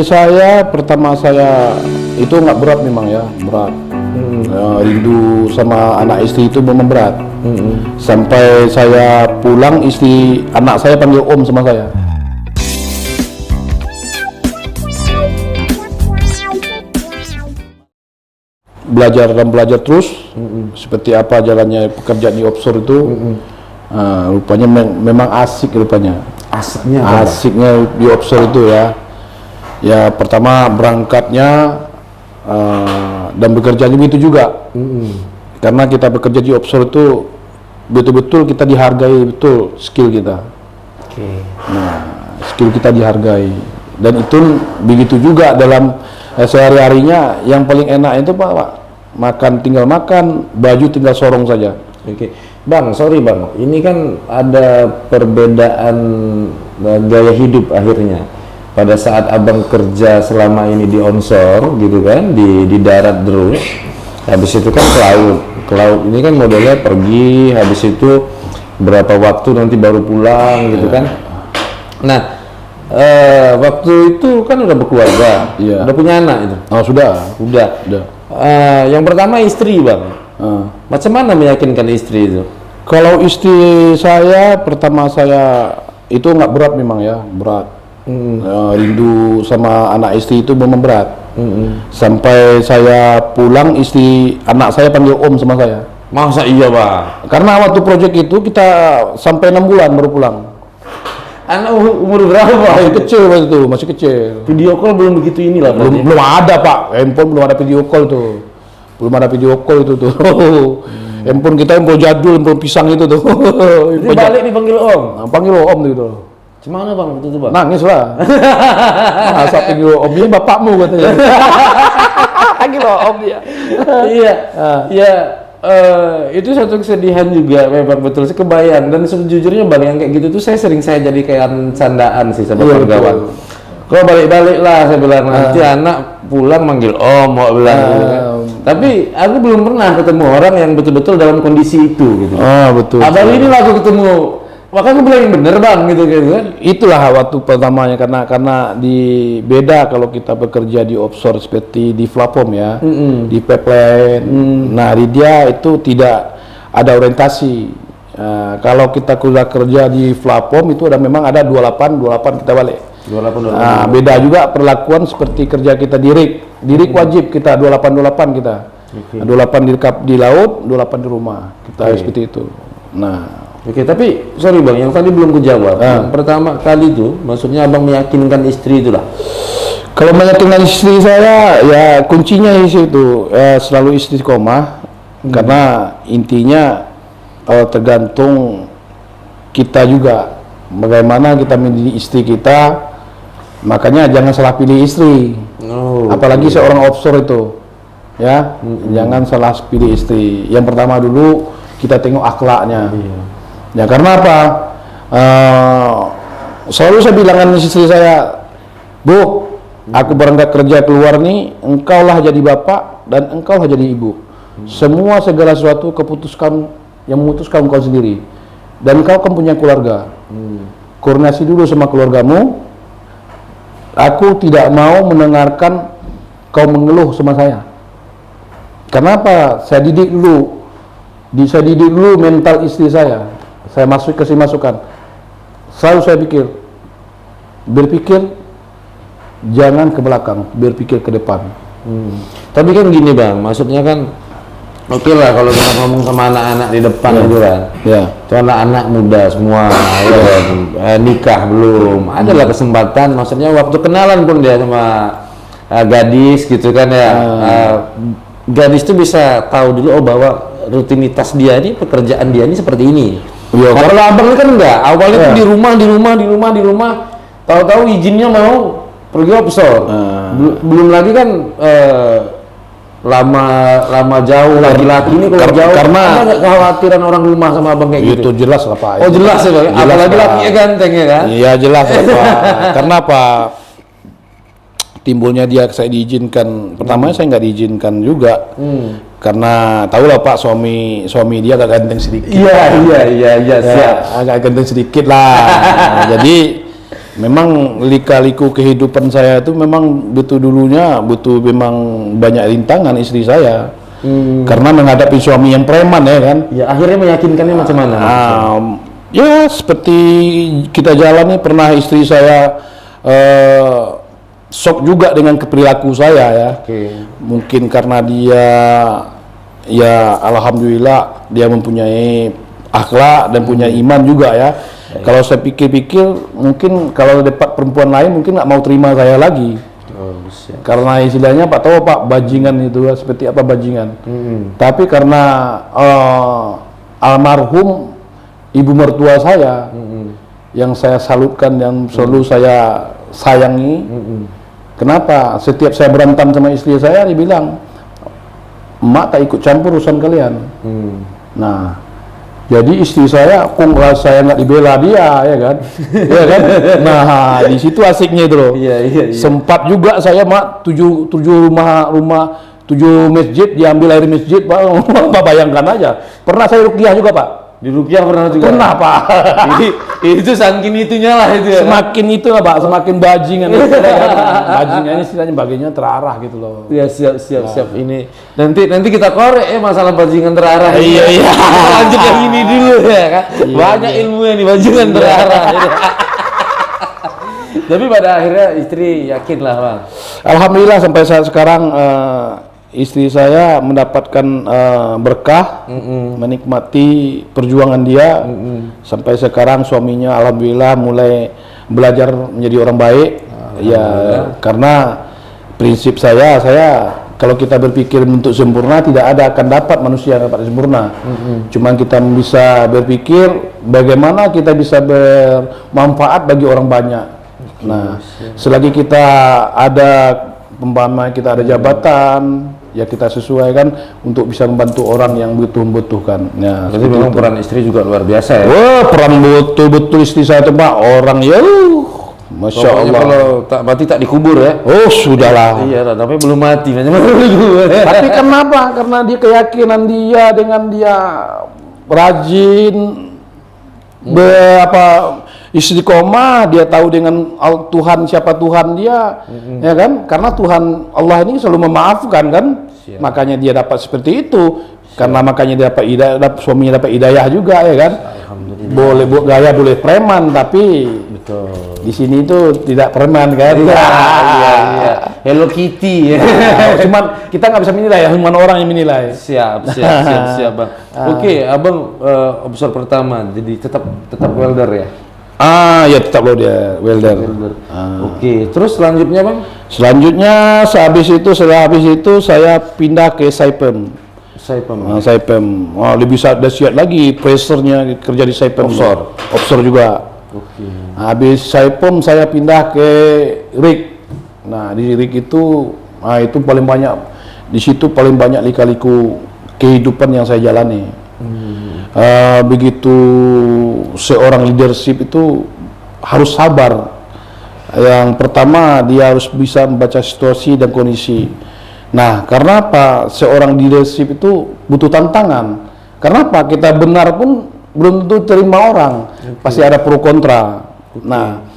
saya pertama saya itu nggak berat memang ya, berat. Rindu sama anak istri itu memang berat. Sampai saya pulang anak saya panggil om sama saya. Belajar terus seperti apa jalannya pekerjaan di offshore itu. Rupanya memang asik rupanya. Asiknya di offshore itu ya pertama berangkatnya dan bekerjanya begitu juga. Karena kita bekerja di offshore itu betul-betul kita dihargai betul skill kita. Nah, skill kita dihargai dan itu begitu juga dalam sehari-harinya. Yang paling enak itu Pak, tinggal makan, baju tinggal sorong saja. Bang, sorry Bang, ini kan ada perbedaan gaya hidup akhirnya. Pada saat abang kerja selama ini di onshore gitu kan, di darat terus, habis itu kan ke laut ini kan modelnya pergi, habis itu berapa waktu nanti baru pulang gitu kan. Nah, waktu itu kan udah berkeluarga, udah punya anak itu. Oh sudah. Yang pertama istri Bang, macam mana meyakinkan istri itu? Kalau istri saya pertama saya itu nggak berat memang ya, berat. Rindu sama anak istri itu memang berat. Sampai saya pulang anak saya panggil om sama saya. Masa iya Bang? Karena waktu proyek itu kita sampai 6 bulan baru pulang. Anak umur berapa Pak? Masih kecil. Video call belum begitu inilah. Belum ada Pak, handphone belum ada video call tuh. Belum ada video call itu tuh. Handphone kita handphone jadul, handphone pisang itu tuh. Itu balik dipanggil om? Panggil om gitu. Gimana Bang waktu itu Bang? Nangis lah. Masa panggil om, ini bapakmu katanya. Panggil om dia. Iya. Itu satu kesedihan juga memang betul, saya kebayang. Dan sejujurnya Bang yang kayak gitu tuh saya jadi kayak candaan sih sama kawan-kawan. Kalau balik-balik lah saya bilang nanti anak pulang manggil om, mau bilang gitu kan. Tapi aku belum pernah ketemu orang yang betul-betul dalam kondisi itu gitu. Betul. Abang ini lah aku ketemu, makanya aku bilang yang bener Bang gitu kan. Itulah waktu pertamanya karena beda kalau kita bekerja di offshore seperti di platform ya, di pipeline. Nah di dia itu tidak ada orientasi. Kalau kita kerja di platform itu memang ada 28 kita balik. 28. Beda juga perlakuan seperti kerja kita di rig wajib kita 28 kita. 28 di laut, 28 di rumah kita seperti itu. Nah. Tapi sorry Bang, yang tadi belum kejawab. Yang pertama kali itu, maksudnya abang meyakinkan istri itulah. Kalau meyakinkan istri saya, ya kuncinya itu selalu istiqomah. Karena intinya tergantung kita juga bagaimana kita mendidik istri kita. Makanya jangan salah pilih istri. Apalagi seorang offshore itu, ya jangan salah pilih istri. Yang pertama dulu kita tengok akhlaknya. Ya karena apa? Selalu saya bilangkan istri saya, Bu, aku berangkat kerja keluar nih, engkaulah jadi bapak dan engkaulah jadi ibu. Segala sesuatu yang memutuskan engkau sendiri. Dan engkau kan punya keluarga. Koordinasi dulu sama keluargamu. Aku tidak mau mendengarkan kau mengeluh sama saya. Kenapa? Saya didik dulu mental istri saya. Saya kasih masukan. Selalu saya berpikir jangan ke belakang, berpikir ke depan. Tapi kan gini Bang, maksudnya kan oke lah kalau kita ngomong sama anak-anak di depan gitu kan. Itu anak-anak muda semua, nikah belum. Adalah kesempatan, maksudnya waktu kenalan pun dia sama gadis gitu kan ya. Gadis itu bisa tahu dulu bahwa rutinitas dia ini, pekerjaan dia ini seperti ini. Kalau abang kan enggak, awalnya tuh di rumah, tahu-tahu izinnya mau pergi offshore. Belum lagi kan lama jauh, laki-laki ini kalau jauh karena ada kekhawatiran orang rumah sama abang kayak gitu. Itu jelas lah Pak. Oh jelas ya Pak, apalagi lakinya ganteng ya kan? Iya jelas lah Pak. Karena apa? Timbulnya saya diizinkan. Pertamanya saya nggak diizinkan juga. Karena tahu lah Pak, suami dia agak ganteng sedikit. Iya. Agak ganteng sedikit lah. Jadi memang lika-liku kehidupan saya itu memang butuh memang banyak rintangan istri saya. Karena menghadapi suami yang preman ya kan. Ya akhirnya meyakinkannya macam mana? Ya seperti kita jalani, pernah istri saya shock juga dengan perilaku saya ya. Mungkin karena dia ya alhamdulillah dia mempunyai akhlak dan punya iman juga ya. Kalau saya pikir-pikir mungkin kalau dapat perempuan lain mungkin nggak mau terima saya lagi. Karena istilahnya Pak tahu Pak, bajingan itu seperti apa bajingan. Tapi karena almarhum ibu mertua saya yang saya salutkan, yang selalu saya sayangi. Kenapa? Setiap saya berantem sama istri saya, dia bilang, "Emak tak ikut campur urusan kalian." Nah, jadi istri saya, kok saya nggak dibela dia, ya kan? Ya kan? Nah, di situ asiknya itu loh. Iya. Sempat juga saya mak tujuh rumah 7 masjid diambil air masjid, Pak. Pak bayangkan aja. Pernah saya ruqyah juga, Pak. Di ruqyah pernah juga? Pernah, Pak. Itu saking itunya lah itu ya. Semakin itu lah, Pak, semakin bajingan. Bajingannya istilahnya bagiannya terarah gitu loh. Ya siap ini. Nanti kita korek masalah bajingan terarah. Iya. Lanjut yang ini dulu ya kan. Banyak ilmu yang di bajingan terarah. Tapi pada akhirnya istri yakin lah Bang. Alhamdulillah sampai saat sekarang istri saya mendapatkan berkah, menikmati perjuangan dia. Sampai sekarang suaminya alhamdulillah mulai belajar menjadi orang baik. Ya karena prinsip saya kalau kita berpikir untuk sempurna, tidak akan dapat manusia yang dapat sempurna. Cuman kita bisa berpikir bagaimana kita bisa bermanfaat bagi orang banyak. Nah, selagi kita ada umpama kita ada jabatan, ya kita sesuaikan untuk bisa membantu orang yang membutuhkan. Ya, berarti memang peran istri juga luar biasa ya. Wah, peran betul istri saya itu Pak, orang ya Masya Allah. Kalau mati tak dikubur ya. Oh, sudahlah. Iya, tapi belum mati. Tapi kenapa? Karena dia keyakinan dia dengan dia rajin istiqomah, dia tahu dengan Tuhan siapa Tuhan dia, ya kan? Karena Tuhan Allah ini selalu memaafkan kan, makanya dia dapat seperti itu. Karena makanya dia dapat hidayah, suaminya dapat hidayah juga, ya kan? Boleh gaya, boleh preman, tapi di sini itu tidak preman kan? Iya. Hello Kitty. Cuman kita nggak bisa menilai, cuma orang yang menilai. Siap Bang. Oke, Abang observer pertama, jadi tetap welder ya. Ya tetap lo dia welder. Oke, terus selanjutnya Bang? Selanjutnya setelah habis itu saya pindah ke Saipem. Saipem. Lebih dahsyat lagi, pressernya kerja di Saipem. Offshore juga. Habis Saipem saya pindah ke rig. Nah di rig itu paling banyak, di situ paling banyak lika-liku kehidupan yang saya jalani. Begitu seorang leadership itu harus sabar. Yang pertama dia harus bisa membaca situasi dan kondisi. Nah, karena apa? Seorang leadership itu butuh tantangan. Karena apa? Kita benar pun belum tentu terima orang. Pasti ada pro kontra. Nah,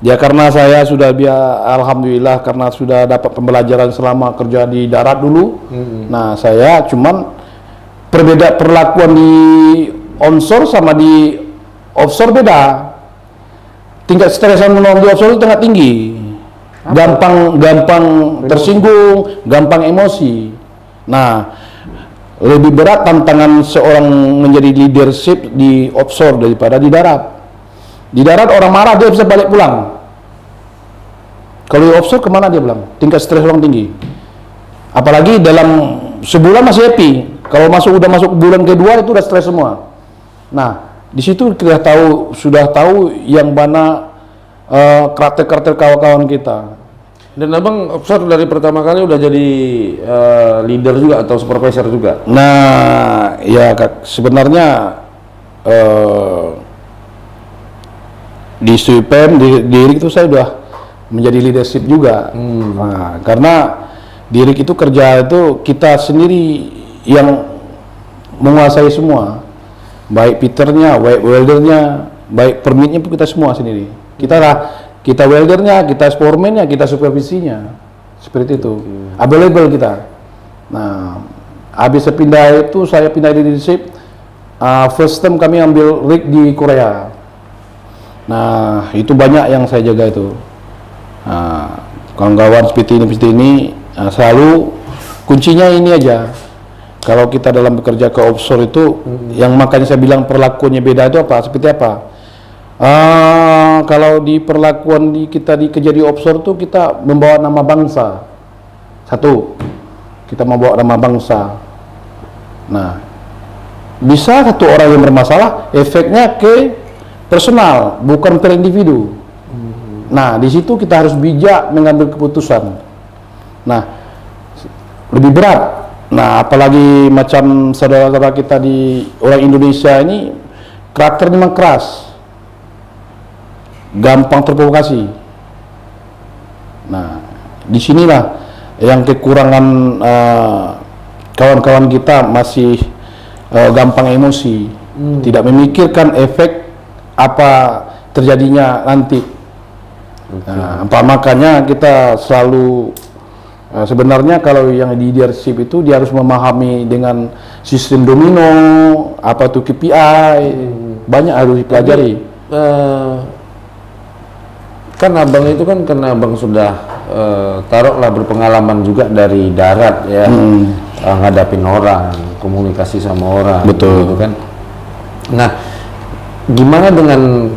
ya karena saya sudah alhamdulillah karena sudah dapat pembelajaran selama kerja di darat dulu. Nah, saya cuman perbedaan perlakuan di onshore sama di offshore beda. Tingkat stres yang di offshore itu sangat tinggi. Gampang tersinggung, gampang emosi. Nah, lebih berat tantangan seorang menjadi leadership di offshore daripada di darat. Di darat orang marah dia bisa balik pulang. Kalau di offshore kemana dia pulang? Tingkat stres orang tinggi. Apalagi dalam sebulan masih happy. Kalau udah masuk bulan kedua itu udah stres semua. Nah, di situ kita sudah tahu yang mana karakter kawan-kawan kita. Dan Abang offshore dari pertama kali udah jadi leader juga atau supervisor juga? Nah, ya sebenarnya di Saipem di rig itu saya udah menjadi leadership juga. Nah, karena di rig itu kerja itu kita sendiri yang menguasai semua, baik fitter-nya, baik welder-nya, baik permitnya pun kita semua sendiri. Kita lah kita weldernya, kita foreman-nya, kita supervisinya. Seperti itu. Available kita. Nah, habis saya pindah itu, saya pindah leadership. First time kami ambil rig di Korea. Nah, itu banyak yang saya jaga itu. Nah, kawan-kawan seperti ini, selalu kuncinya ini aja. Kalau kita dalam bekerja ke offshore itu, yang makanya saya bilang perlakuannya beda itu apa? Seperti apa? Kalau di perlakuan kita kerja di offshore tuh kita membawa nama bangsa. Satu, kita membawa nama bangsa. Nah, bisa satu orang yang bermasalah, efeknya ke personal, bukan per individu. Nah, di situ kita harus bijak mengambil keputusan. Nah, lebih berat. Nah, apalagi macam saudara-saudara kita di orang Indonesia ini, karakternya memang keras, gampang terprovokasi. Nah, disinilah yang kekurangan kawan-kawan kita masih gampang emosi, tidak memikirkan efek apa terjadinya nanti. Nah, makanya kita selalu sebenarnya kalau yang di leadership itu dia harus memahami dengan sistem domino, apa itu KPI, banyak harus dipelajari. Kan abang itu kan karena abang sudah taruhlah berpengalaman juga dari darat ya, ngadapin orang, komunikasi sama orang, betul gitu kan. Nah, gimana dengan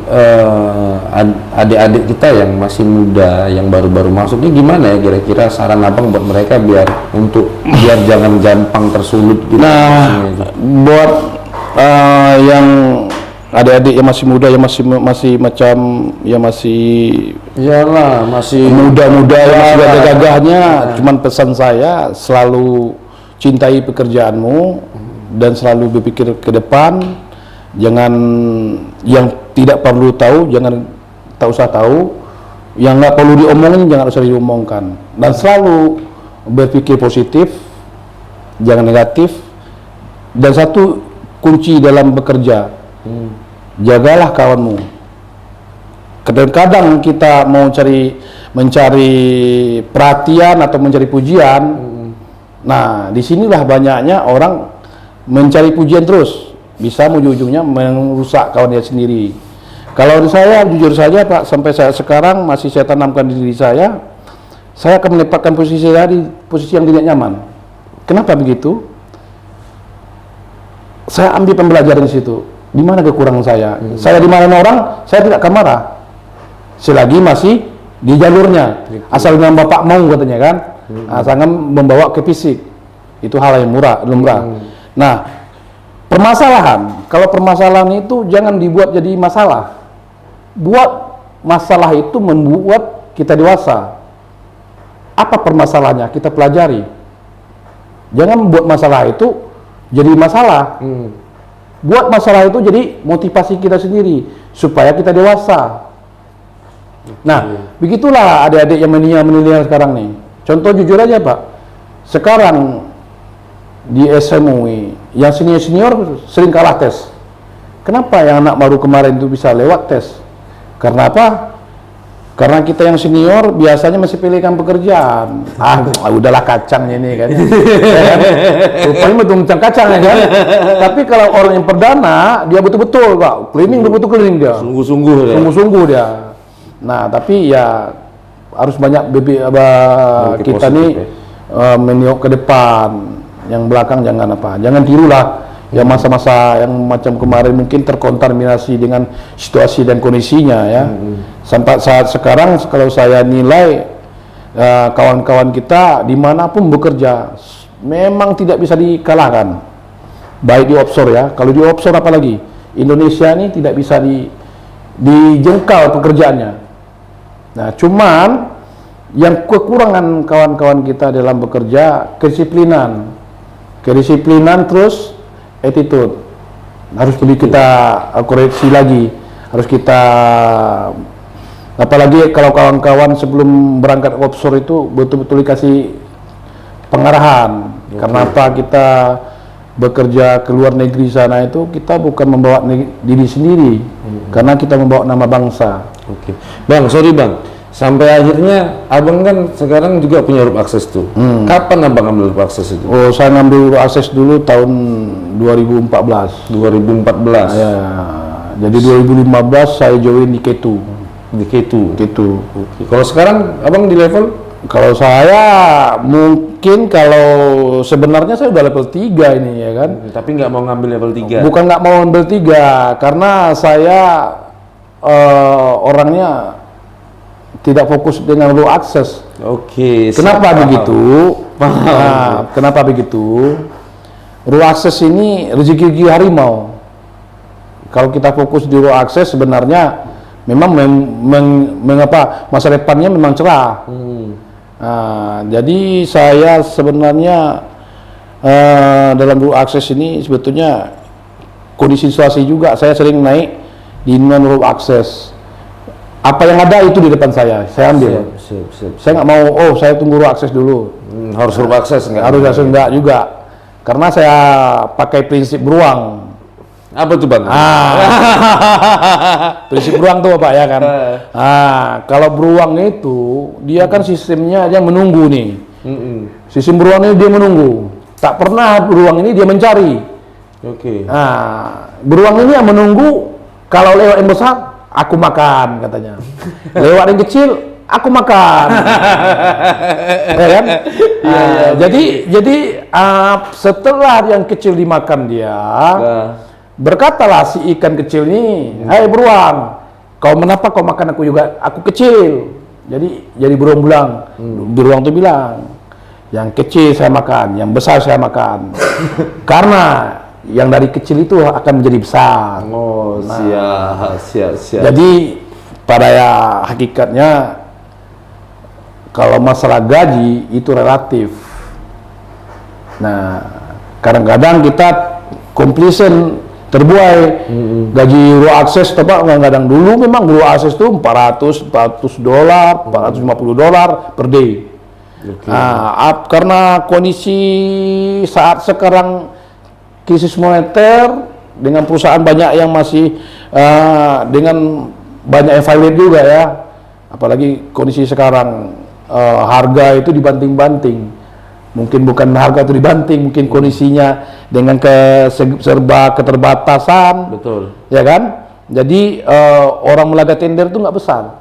adik-adik kita yang masih muda, yang baru-baru masuk ini, gimana ya kira-kira saran abang buat mereka biar jangan gampang tersulut gitu? Nah, buat yang adik-adik yang masih muda, yang masih macam yang masih iyalah masih muda-muda yang masih ada gagahnya, cuman pesan saya selalu cintai pekerjaanmu dan selalu berpikir ke depan. Jangan yang tidak perlu tahu, jangan tak usah tahu. Yang nggak perlu diomongin, jangan usah diomongkan. Dan selalu berpikir positif, jangan negatif. Dan satu kunci dalam bekerja, jagalah kawanmu. Kadang-kadang kita mau mencari perhatian atau mencari pujian. Nah, disinilah banyaknya orang mencari pujian terus. Bisa ujung-ujungnya merusak kawan dia sendiri. Kalau saya jujur saja Pak, sampai saya sekarang masih saya tanamkan di diri saya akan menempatkan posisi saya di posisi yang tidak nyaman. Kenapa begitu? Saya ambil pembelajaran di situ. Di mana kekurangan saya? Saya dimarahin orang, saya tidak akan marah. Selagi masih di jalurnya. Asal dengan Bapak mau katanya kan. Jangan membawa ke fisik. Itu hal yang lumrah. Nah, permasalahan, kalau permasalahan itu jangan dibuat jadi masalah. Buat masalah itu membuat kita dewasa. Apa permasalahannya? Kita pelajari. Jangan membuat masalah itu jadi masalah. Buat masalah itu jadi motivasi kita sendiri supaya kita dewasa. Nah, begitulah adik-adik yang menilai sekarang nih. Contoh jujur aja Pak. Sekarang di SMUI yang senior sering kalah tes. Kenapa yang anak baru kemarin itu bisa lewat tes? Karena apa? Karena kita yang senior biasanya masih pilihkan pekerjaan. Udahlah kacangnya ini kan. Rupanya betul kacang ya kan. Tapi kalau orang yang perdana dia betul-betul Pak, cleaning betul-betul cleaning dia. Sungguh-sungguh dia. Nah, tapi ya harus banyak kita nih meniok ke depan. Yang belakang jangan tirulah yang masa-masa yang macam kemarin mungkin terkontaminasi dengan situasi dan kondisinya ya. Sampai saat sekarang kalau saya nilai kawan-kawan kita dimanapun bekerja memang tidak bisa dikalahkan, baik di offshore ya. Kalau di offshore apalagi Indonesia ini tidak bisa dijengkal pekerjaannya. Nah, cuman yang kekurangan kawan-kawan kita dalam bekerja kedisiplinan terus attitude harus lebih kita koreksi lagi, harus kita apalagi kalau kawan-kawan sebelum berangkat offshore itu betul-betul dikasih pengarahan. Karena apa kita bekerja ke luar negeri sana itu kita bukan membawa diri sendiri, karena kita membawa nama bangsa. Oke. Bang, sorry Bang. Sampai akhirnya Abang kan sekarang juga punya huruf akses tuh. Kapan Abang ambil huruf akses itu? Oh, saya ngambil huruf akses dulu tahun 2014. 2014. Ya. Jadi 2015 saya join di K2. Di K2. Oke. Kalau sekarang Abang di level? Kalau saya mungkin kalau sebenarnya saya udah level 3 ini ya kan. Tapi nggak mau ngambil level 3. Bukan nggak mau level 3, karena saya orangnya tidak fokus dengan low access. Oke. Kenapa begitu? Paham. Nah, kenapa begitu? Low access ini rezeki harimau. Kalau kita fokus di low access sebenarnya memang mengapa masa depannya memang cerah. Nah, jadi saya sebenarnya dalam low access ini sebetulnya kondisi situasi juga saya sering naik di non low access. Apa yang ada itu di depan saya ambil. Siap. Saya nggak mau, saya tunggu low access dulu. Harus huruf akses nggak? Harus akses enggak juga, karena saya pakai prinsip beruang. Apa tuh Bang? Prinsip beruang tuh Pak ya kan. Kalau beruang itu dia kan sistemnya dia menunggu nih. Sistem beruang ini dia menunggu. Tak pernah beruang ini dia mencari. Oke. Beruang ini yang menunggu, kalau lewat yang besar aku makan katanya. Lewat yang kecil aku makan. Ya kan? Jadi setelah yang kecil dimakan dia, berkatalah si ikan kecil ini, "Hai beruang, kenapa kau makan aku juga? Aku kecil." Jadi beruang beruang itu bilang, "Yang kecil saya makan, yang besar saya makan." Karena yang dari kecil itu akan menjadi besar. Oh, siap. Jadi pada hakikatnya kalau masalah gaji itu relatif. Nah, kadang-kadang kita complacent, terbuai. Gaji raw access kadang-kadang dulu memang raw access itu $400 $450 per day. Karena kondisi saat sekarang krisis moneter dengan perusahaan banyak yang masih dengan banyak evaluate juga ya, apalagi kondisi sekarang harga itu dibanting-banting. Mungkin bukan harga itu dibanting, mungkin kondisinya dengan serba keterbatasan. Betul. Ya kan? Jadi orang melaga tender itu nggak besar.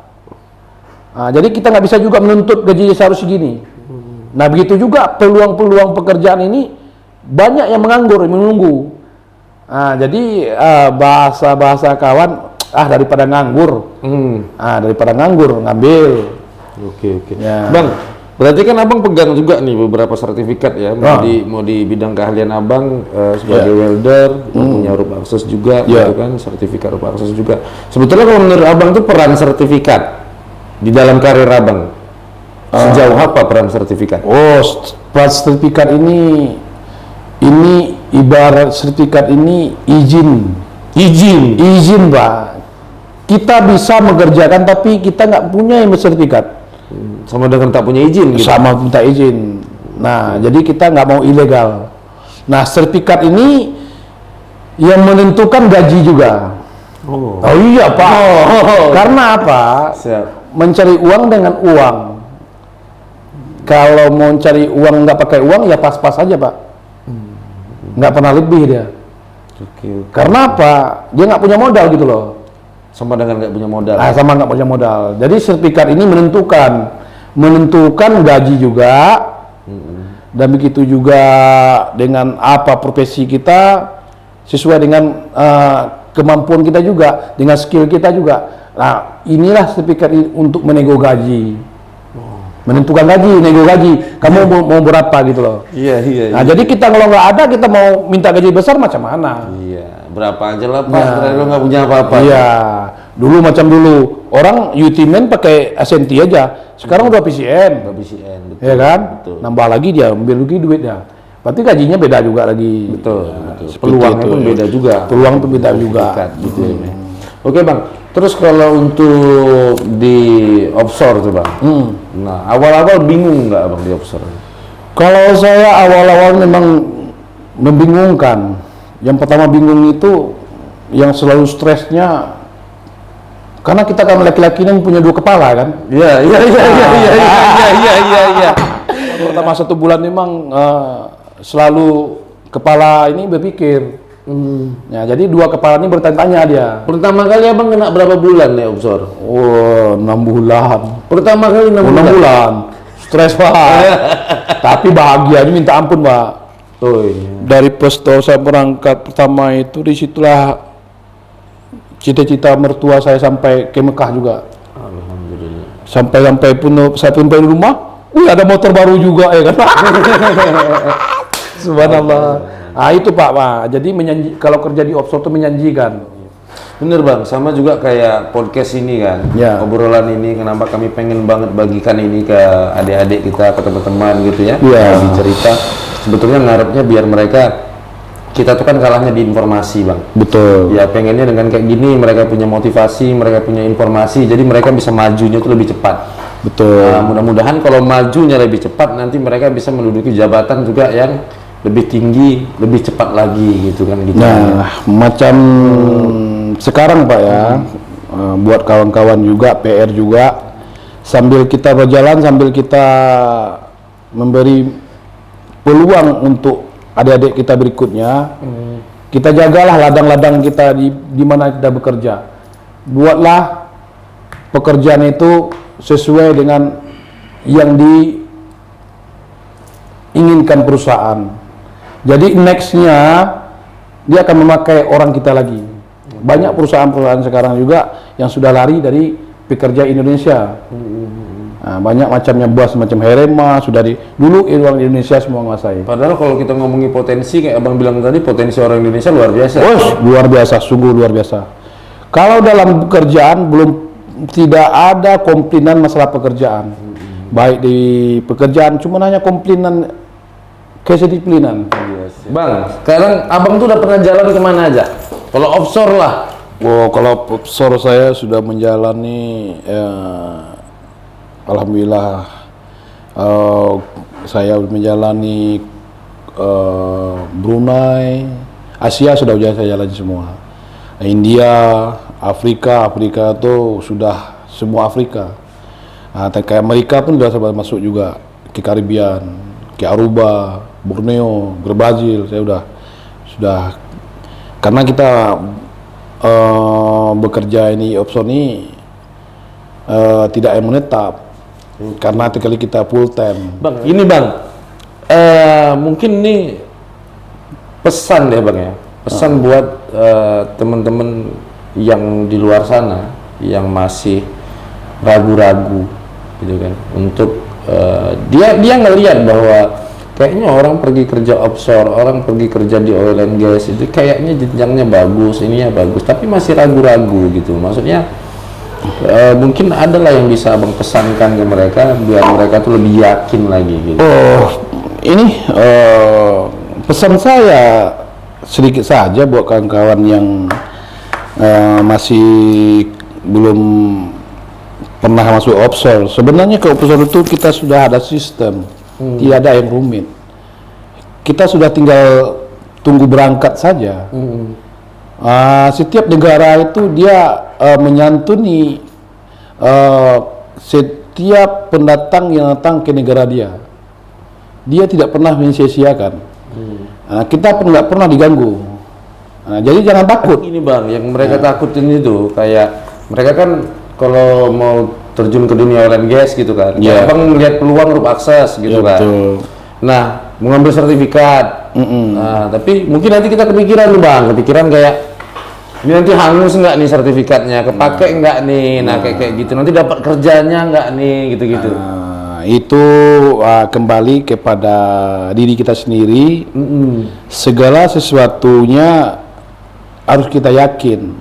Jadi kita nggak bisa juga menuntut gaji seharusnya segini. Nah begitu juga peluang-peluang pekerjaan ini banyak yang menganggur, yang menunggu. Jadi bahasa kawan, daripada nganggur, daripada nganggur ngambil. Oke. Ya. Bang, berarti kan Abang pegang juga nih beberapa sertifikat ya, mau di bidang keahlian Abang sebagai welder, punya huruf akses juga, gitu kan, sertifikat huruf akses juga. Sebetulnya kalau menurut Abang tuh peran sertifikat di dalam karir Abang, sejauh apa peran sertifikat? Peran sertifikat ini ibarat sertifikat ini izin Pak. Kita bisa mengerjakan tapi kita nggak punya sertifikat. Sama dengan tak punya izin gitu? Sama minta izin. Nah, jadi kita nggak mau ilegal. Nah, sertifikat ini yang menentukan gaji juga. Oh iya Pak. Karena apa? Siap. Mencari uang dengan uang. Kalau mau cari uang nggak pakai uang ya pas-pas aja Pak. Nggak pernah lebih dia. Oke. Karena apa? Dia nggak punya modal gitu loh. Sama dengan nggak punya modal. Sama nggak punya modal. Jadi sertifikat ini menentukan gaji juga, dan begitu juga dengan apa profesi kita sesuai dengan kemampuan kita juga, dengan skill kita juga. Nah, inilah sertifikat untuk menego gaji, menentukan gaji, nego gaji. Kamu mau berapa gitu loh. Iya. Nah, jadi kita kalau nggak ada, kita mau minta gaji besar macam mana? Iya, berapa aja lah Pak, kalau nggak punya apa-apa. Iya, dulu orang UTMN pakai SNT aja, sekarang udah PCN. Betul. Ya kan? Betul. Nambah lagi dia, ambil lagi duit dia. Berarti gajinya beda juga lagi. Betul. Peluangnya pun beda juga. Peluang pun beda juga. Gitu ya. Oke Bang, terus kalau untuk di offshore tuh Bang, nah awal-awal bingung nggak Bang di offshore? Kalau saya awal-awal memang membingungkan. Yang pertama bingung itu yang selalu stresnya karena kita kan laki-laki ini punya dua kepala kan. Iya. Pertama 1 bulan memang selalu kepala ini berpikir. Ya, jadi dua kepala ini bertanya-tanya dia. Pertama kali abang kena berapa bulan ya Opsor? Oh, 6 bulan. Pertama kali 6 bulan. Stres Pak. Tapi bahagianya minta ampun Pak. Oh iya. Dari Pesto saya berangkat pertama itu, disitulah cita-cita mertua saya sampai ke Mekah juga. Alhamdulillah. Sampai pun saya pun di rumah, ada motor baru juga ya kan. Subhanallah. Itu Pak. Jadi kalau kerja di offshore itu menjanjikan. Bener Bang, sama juga kayak podcast ini kan. Ya. Obrolan ini kenapa kami pengen banget bagikan ini ke adik-adik kita, ke teman-teman gitu ya. Ya. Kami cerita. Sebetulnya ngarepnya biar mereka, kita tuh kan kalahnya di informasi Bang. Betul. Ya pengennya dengan kayak gini mereka punya motivasi, mereka punya informasi, jadi mereka bisa majunya tuh lebih cepat. Betul. Nah, mudah-mudahan kalau majunya lebih cepat nanti mereka bisa menduduki jabatan juga yang lebih tinggi, lebih cepat lagi gitu kan gitu. Nah, macam sekarang Pak ya, buat kawan-kawan juga, PR juga, sambil kita berjalan, sambil kita memberi peluang untuk adik-adik kita berikutnya, kita jagalah ladang-ladang kita di mana kita bekerja. Buatlah pekerjaan itu sesuai dengan yang diinginkan perusahaan. Jadi nextnya dia akan memakai orang kita lagi. Banyak perusahaan-perusahaan sekarang juga yang sudah lari dari pekerja Indonesia. Nah, banyak macamnya bos macam Herema sudah dulu orang Indonesia semua menguasai. Padahal kalau kita ngomongin potensi kayak abang bilang tadi, potensi orang Indonesia luar biasa. Luar biasa, sungguh luar biasa. Kalau dalam pekerjaan tidak ada komplainan masalah pekerjaan. Baik di pekerjaan, cuma hanya komplainan kedisiplinan. Bang, sekarang abang tuh udah pernah jalan kemana aja? Kalau offshore lah. Kalau offshore saya sudah menjalani, alhamdulillah, saya menjalani Brunei, Asia sudah saya jalani semua. India, Afrika itu sudah semua Afrika. Kayak Amerika pun sudah sempat masuk juga, ke Karibian, ke Aruba, Borneo, ke Brazil, saya sudah karena kita bekerja ini offshore ini tidak yang menetap, karena kali kita full time. Bang, ini Bang, mungkin ini pesan deh Bang ya, pesan buat teman-teman yang di luar sana yang masih ragu-ragu gitu kan, untuk dia ngelihat bahwa kayaknya orang pergi kerja offshore, orang pergi kerja di oil and gas itu kayaknya jenjangnya bagus, ininya bagus, tapi masih ragu-ragu gitu. Maksudnya mungkin adalah yang bisa abang pesankan ke mereka biar mereka tuh lebih yakin lagi gitu. Ini pesan saya sedikit saja buat kawan-kawan yang masih belum pernah masuk offshore. Sebenarnya ke offshore itu kita sudah ada sistem, tidak ada yang rumit. Kita sudah tinggal tunggu berangkat saja. Setiap negara itu dia menyantuni setiap pendatang yang datang ke negara dia. Dia tidak pernah mensia-siakan. Kita pun nggak pernah diganggu. Jadi jangan takut. Ini Bang, yang mereka takutin itu kayak mereka kan kalau mau terjun ke dunia oil and gas gitu kan, Bang melihat peluang untuk akses gitu kan. Betul. Nah, mengambil sertifikat. Nah, tapi mungkin nanti kita kepikiran nih Bang, kayak ini nanti hangus nggak nih sertifikatnya, kepake nggak nih, kayak gitu. Nanti dapat kerjanya nggak nih, gitu-gitu. Itu kembali kepada diri kita sendiri. Segala sesuatunya harus kita yakin.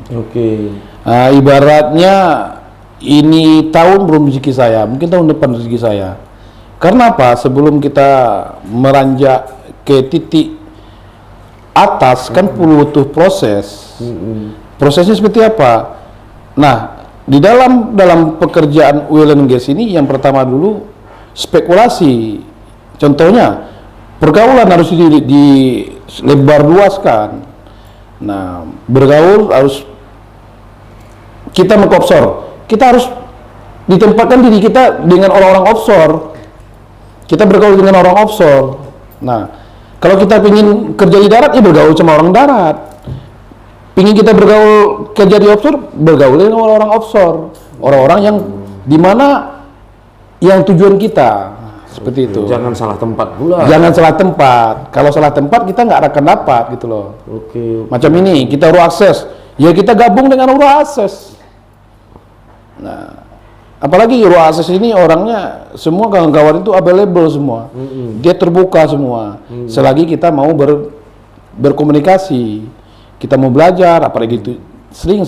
Ibaratnya ini tahun belum rezeki saya, mungkin tahun depan rezeki saya. Karena apa? Sebelum kita meranjak ke titik atas kan butuh proses. Prosesnya seperti apa? Nah, di dalam pekerjaan oil and gas ini yang pertama dulu spekulasi. Contohnya pergaulan harus dilebar luaskan. Nah, bergaul harus kita mengobserv. Kita harus ditempatkan diri kita dengan orang-orang offshore. Kita bergaul dengan orang offshore. Nah, kalau kita ingin kerja di darat, ya bergaul sama orang darat. Ingin kita bergaul kerja di offshore, bergaul dengan orang-orang offshore. Orang-orang yang di mana yang tujuan kita. Seperti itu. Jangan salah tempat pula. Jangan salah tempat. Kalau salah tempat kita nggak akan dapat gitu loh. Oke. Macam ini kita raw access, ya kita gabung dengan raw access. Nah, apalagi raw access ini orangnya semua kawan-kawan itu available semua. Dia terbuka semua. Selagi kita mau berkomunikasi, kita mau belajar, apalagi itu sering.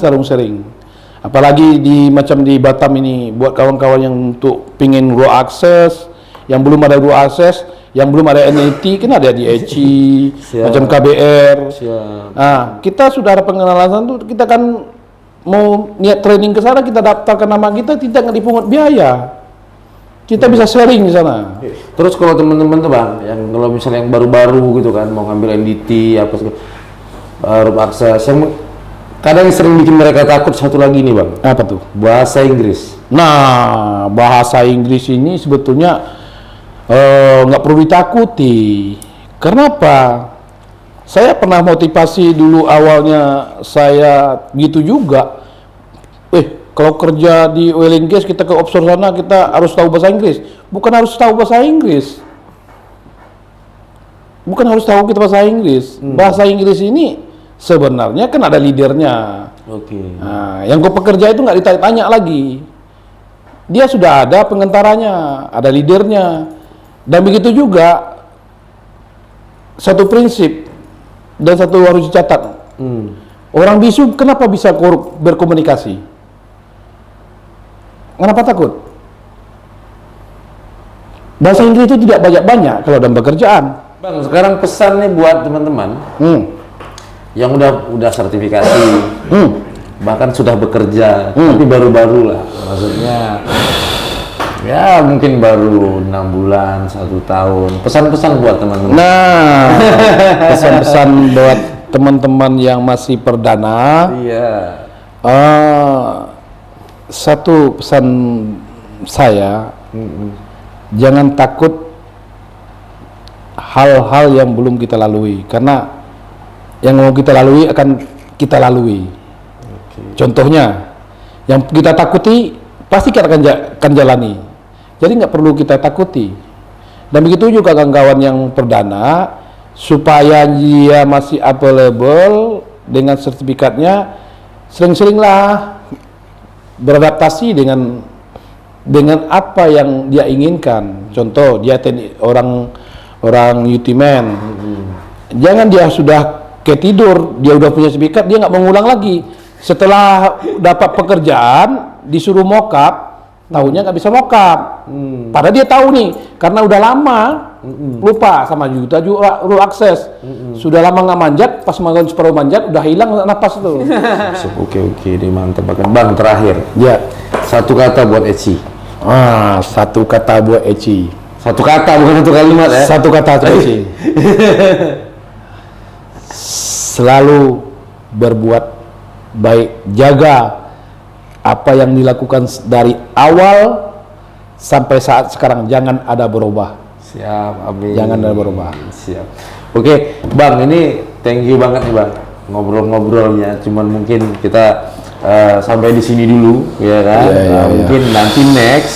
Apalagi macam di Batam ini buat kawan-kawan yang untuk pingin raw access. Yang belum ada raw access, yang belum ada NLT, kan ada di ECI, macam KBR. Nah, kita sudah ada pengenalan itu, kita kan mau niat training ke sana, kita daftarkan nama kita, tidak dipungut biaya. Kita bisa sharing di sana. Terus kalau teman-teman tuh Bang, yang kalau misalnya yang baru-baru gitu kan, mau ngambil NDT apa raw access, yang kadang sering bikin mereka takut satu lagi nih Bang. Apa tuh? Bahasa Inggris. Nah, bahasa Inggris ini sebetulnya nggak perlu ditakuti. Kenapa? Saya pernah motivasi dulu awalnya saya gitu juga. Kalau kerja di oil and gas kita ke offshore sana kita harus tahu bahasa Inggris. Bukan harus tahu bahasa Inggris. Bukan harus tahu kita bahasa Inggris. Bahasa Inggris ini sebenarnya kan ada leadernya. Oke. Nah, yang pekerja itu nggak ditanya lagi. Dia sudah ada pengentaranya, ada leadernya. Dan begitu juga satu prinsip dan satu harus dicatat. Orang bisu kenapa bisa berkomunikasi? Kenapa takut? Bahasa Inggris itu tidak banyak-banyak kalau dalam pekerjaan. Bang, sekarang pesan nih buat teman-teman yang udah sertifikasi, bahkan sudah bekerja, tapi baru-baru lah, maksudnya. Ya mungkin baru 6 bulan, 1 tahun. Pesan-pesan buat teman-teman. Nah, pesan-pesan buat teman-teman yang masih perdana. Iya. Satu pesan saya, jangan takut hal-hal yang belum kita lalui, karena yang mau kita lalui akan kita lalui. Contohnya, yang kita takuti pasti kita akan jalani. Jadi nggak perlu kita takuti. Dan begitu juga kawan-kawan yang perdana, supaya dia masih available dengan sertifikatnya, sering-seringlah beradaptasi dengan apa yang dia inginkan. Contoh, dia orang UTMan. Jangan dia sudah ketidur, dia udah punya sertifikat, dia nggak mengulang lagi. Setelah dapat pekerjaan, disuruh mockup, tahunya nggak bisa mockup. Padahal dia tahu nih, karena udah lama lupa sama juta rule access. Sudah lama nggak manjat, pas makan separuh manjat udah hilang napas tuh. Oke, ini mantap banget. Bang, terakhir. Ya. Satu kata buat Eci. Satu kata buat Eci. Satu kata, bukan satu kalimat ya. Satu kata buat Eci. Selalu berbuat baik, jaga apa yang dilakukan dari awal sampai saat sekarang, jangan ada berubah. Siap, amin. Jangan ada berubah. Siap. Oke, Bang, ini thank you banget nih Bang, ngobrol-ngobrolnya. Cuman mungkin kita sampai di sini dulu, ya kan? Mungkin nanti next,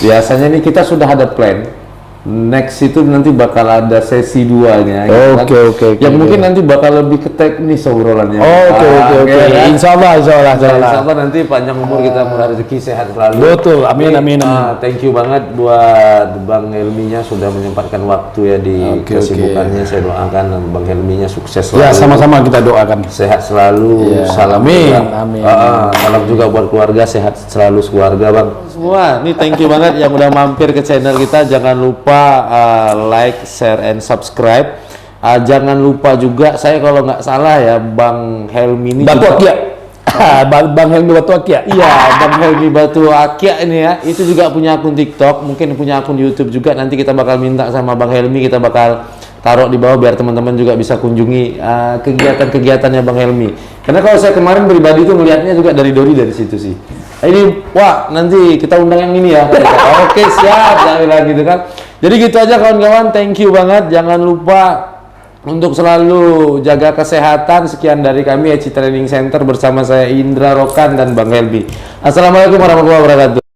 biasanya nih kita sudah ada plan. Next itu nanti bakal ada sesi 2-nya. Oke. Yang mungkin nanti bakal lebih ke teknis obrolannya. Oke. Insya Allah nanti panjang umur kita, murah rezeki, sehat selalu. Betul, amin. Thank you banget buat Bang Helminya sudah menyempatkan waktu ya di kesibukannya. Saya doakan Bang Helminya sukses selalu. Ya, sama-sama kita doakan. Sehat selalu. Salam amin. Salam juga buat keluarga, sehat selalu keluarga Bang. Semua, ini thank you banget yang udah mampir ke channel kita. Jangan lupa like, share, and subscribe. Jangan lupa juga, saya kalau nggak salah ya, Bang Helmi ini Batu Akia. Bang Helmi Batu Akia. Iya, Bang Helmi Batu Akia ini ya, itu juga punya akun TikTok, mungkin punya akun YouTube juga. Nanti kita bakal minta sama Bang Helmi, kita bakal taruh di bawah biar teman-teman juga bisa kunjungi kegiatan-kegiatannya Bang Helmi. Karena kalau saya kemarin pribadi tuh melihatnya juga dari Dodi dari situ sih. Ini, wah nanti kita undang yang ini ya. Oke siap, saya bilang gitu kan. Jadi gitu aja kawan-kawan, thank you banget. Jangan lupa untuk selalu jaga kesehatan. Sekian dari kami Eci Training Center bersama saya Indra Rokan dan Bang Helmi. Assalamualaikum warahmatullahi wabarakatuh.